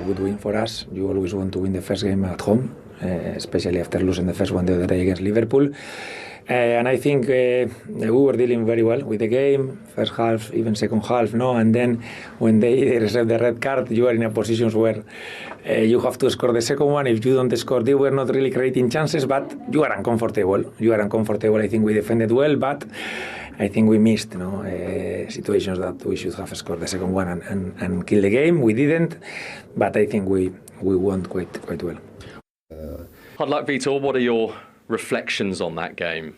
good win for us. You always want to win the first game at home, especially after losing the first one the other day against Liverpool. And I think we were dealing very well with the game, first half, even second half, no? And then when they received the red card, you are in a position where you have to score the second one. If you don't score, they were not really creating chances, but you are uncomfortable. I think we defended well, but I think we missed situations that we should have scored the second one and kill the game. We didn't, but I think we won quite well. I'd like, Vítor, what are your reflections on that game?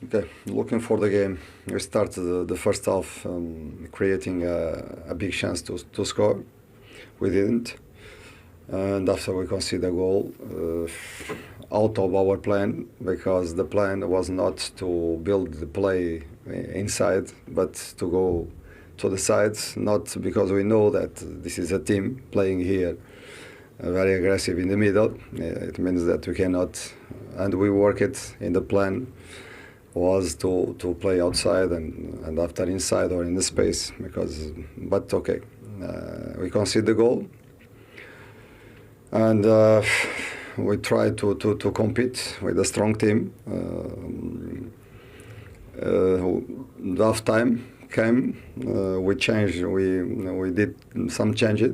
Okay, looking for the game. We started the first half creating a big chance to score. We didn't. And after we conceded a goal, out of our plan, because the plan was not to build the play inside, but to go to the sides, not because we know that this is a team playing here, very aggressive in the middle. It means that we cannot, and we work it in the plan, was to play outside and after inside or in the space, but okay, we conceded the goal. And we tried to compete with a strong team. The half time came, we changed, we did some changes.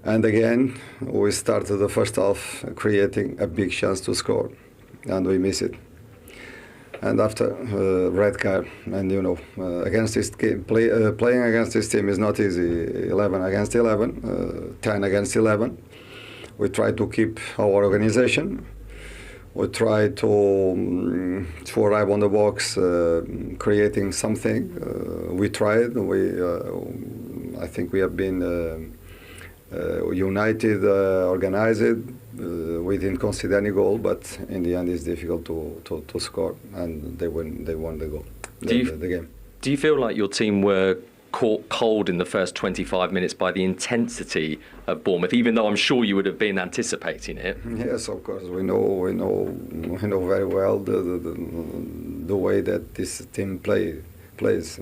And again, we started the first half creating a big chance to score, and we miss it. And after red card, and against this game, playing against this team is not easy. 11 against 11, 10 against 11. We try to keep our organization. We try to arrive on the box, creating something. We tried. I think we have been united, organized. We didn't concede any goal, but in the end, it's difficult to score, and they won the goal. The game. Do you feel like your team were caught cold in the first 25 minutes by the intensity of Bournemouth, even though I'm sure you would have been anticipating it? Yes, of course. We know very well the way that this team plays.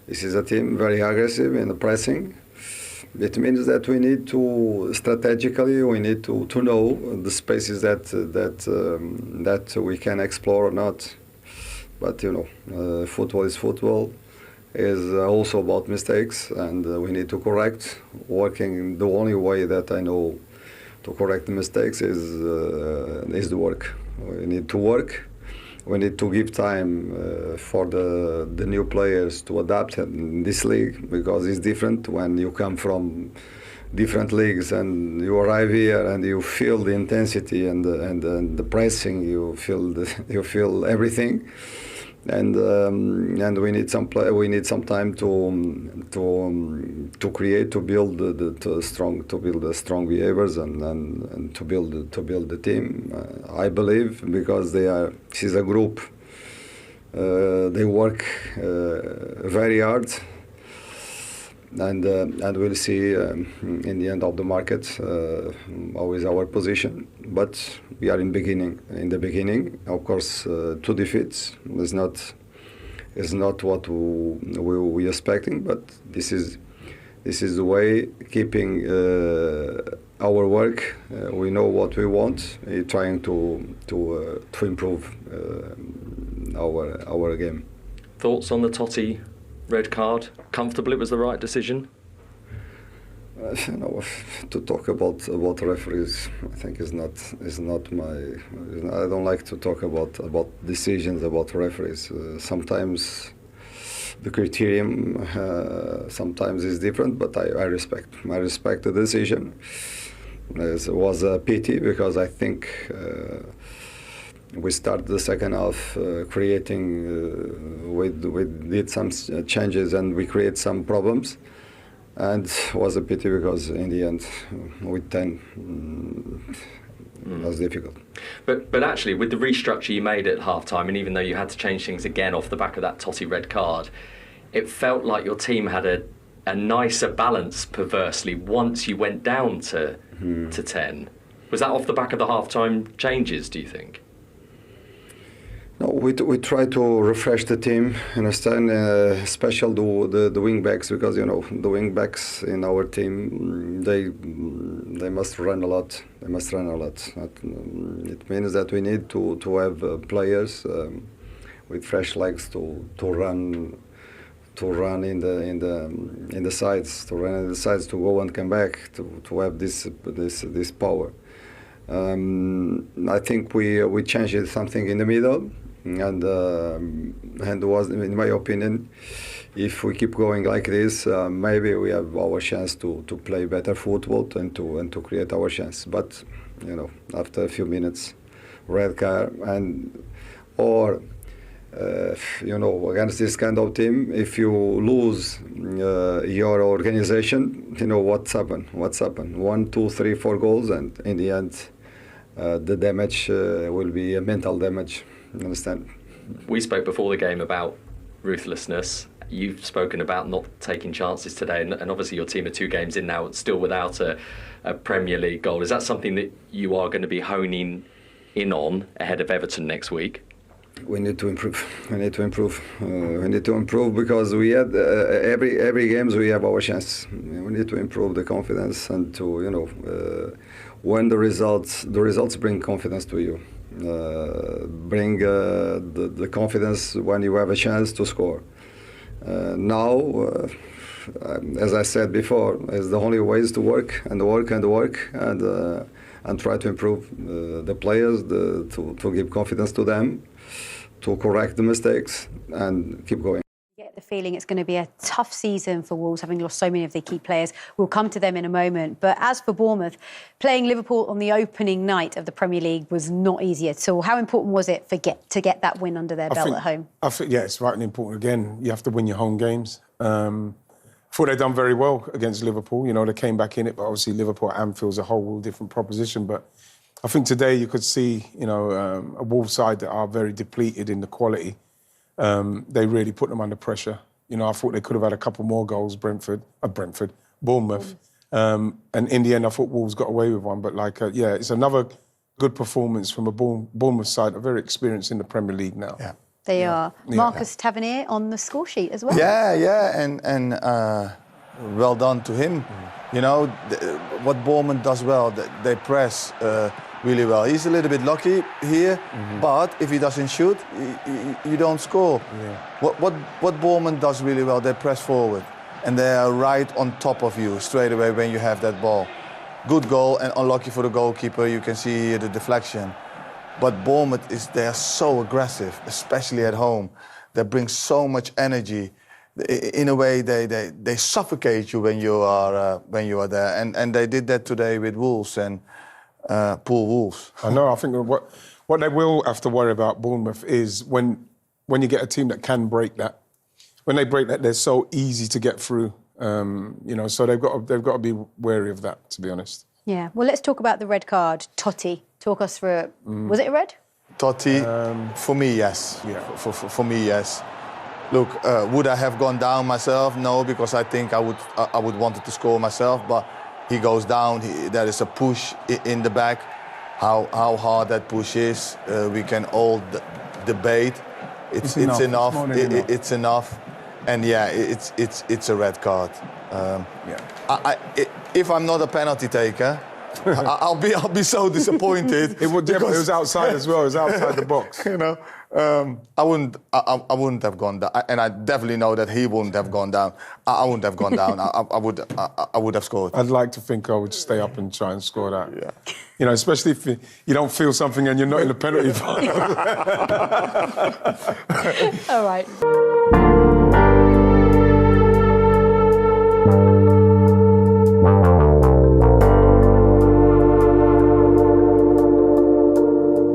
This is a team very aggressive in the pressing. It means that we need to strategically to know the spaces that we can explore or not. But football is football. Is also about mistakes, and we need to correct. Working, the only way that I know to correct the mistakes is the work. We need to work. We need to give time for the new players to adapt in this league, because it's different when you come from different leagues and you arrive here and you feel the intensity and the pressing. You feel everything. And we need some time to create, to build strong behaviors and to build the team. I believe, because this is a group. They work very hard, and we'll see in the end of the market how is our position. But we are in the beginning. Of course, 2 defeats is not what we expecting, but this is the way, keeping our work. We know what we want, trying to improve our game. Thoughts on the Toti red card? Comfortable it was the right decision? To talk about referees, I think is not my. I don't like to talk about decisions about referees. Sometimes the criterion sometimes is different, but I respect the decision. It was a pity, because I think we started the second half creating. We did some changes and we create some problems. And it was a pity, because in the end, with 10, it was difficult. But actually, with the restructure you made at half-time, and even though you had to change things again off the back of that Toti red card, it felt like your team had a nicer balance, perversely, once you went down to 10. Was that off the back of the half-time changes, do you think? No, we try to refresh the team, understand, especially the wing backs, because the wing backs in our team they must run a lot. They must run a lot. It means that we need to have players with fresh legs to run in the sides, to go and come back, to have this power. I think we changed something in the middle. And was, in my opinion, if we keep going like this, maybe we have our chance to play better football and to create our chance. But after a few minutes, red card against this kind of team, if you lose your organization, what's happened? 1, 2, 3, 4 goals, and in the end, the damage will be a mental damage. You understand? We spoke before the game about ruthlessness. You've spoken about not taking chances today, and obviously your team are 2 games in now, still without a Premier League goal. Is that something that you are going to be honing in on ahead of Everton next week? We need to improve. We need to improve because we had every games we have our chance. We need to improve the confidence and to when the results bring confidence to you. Bring the confidence when you have a chance to score. Now, as I said before, is the only way is to work and try to improve the players, to give confidence to them, to correct the mistakes and keep going. Get the feeling it's going to be a tough season for Wolves, having lost so many of their key players. We'll come to them in a moment. But as for Bournemouth, playing Liverpool on the opening night of the Premier League was not easy at all. How important was it to get that win under their belt at home? I think, it's right and important. Again, you have to win your home games. I thought they'd done very well against Liverpool. They came back in it, but obviously Liverpool at Anfield's a whole different proposition. But I think today you could see, a Wolves side that are very depleted in the quality. They really put them under pressure. I thought they could have had a couple more goals, Bournemouth. And in the end, I thought Wolves got away with one. But it's another good performance from a Bournemouth side, are very experienced in the Premier League now. Yeah. They are. Marcus Tavernier on the score sheet as well. And well done to him. What Bournemouth does well, they press really well. He's a little bit lucky here, but if he doesn't shoot, you don't score. Yeah. What Bournemouth does really well, they press forward, and they are right on top of you straight away when you have that ball. Good goal, and unlucky for the goalkeeper. You can see here the deflection. But Bournemouth they are so aggressive, especially at home. They bring so much energy. In a way, they suffocate you when you are there, and they did that today with Wolves and poor Wolves. I know. I think what they will have to worry about, Bournemouth, is when you get a team that can break that. When they break that, they're so easy to get through. So they've got to be wary of that, to be honest. Yeah. Well, let's talk about the red card. Toti, talk us through it. Was it a red? Toti, for me, yes. Yeah. For me, yes. Look, would I have gone down myself? No, because I think I would wanted to score myself. But he goes down. There is a push in the back. How hard that push is, we can all debate. It's enough. It's enough. And it's a red card. If I'm not a penalty taker, I'll be so disappointed. It was outside as well. It was outside the box. I wouldn't have gone down, and I definitely know that he wouldn't have gone down. I wouldn't have gone down. I would have scored. I'd like to think I would stay up and try and score that. Yeah. Especially if you don't feel something and you're not in the penalty box. All right.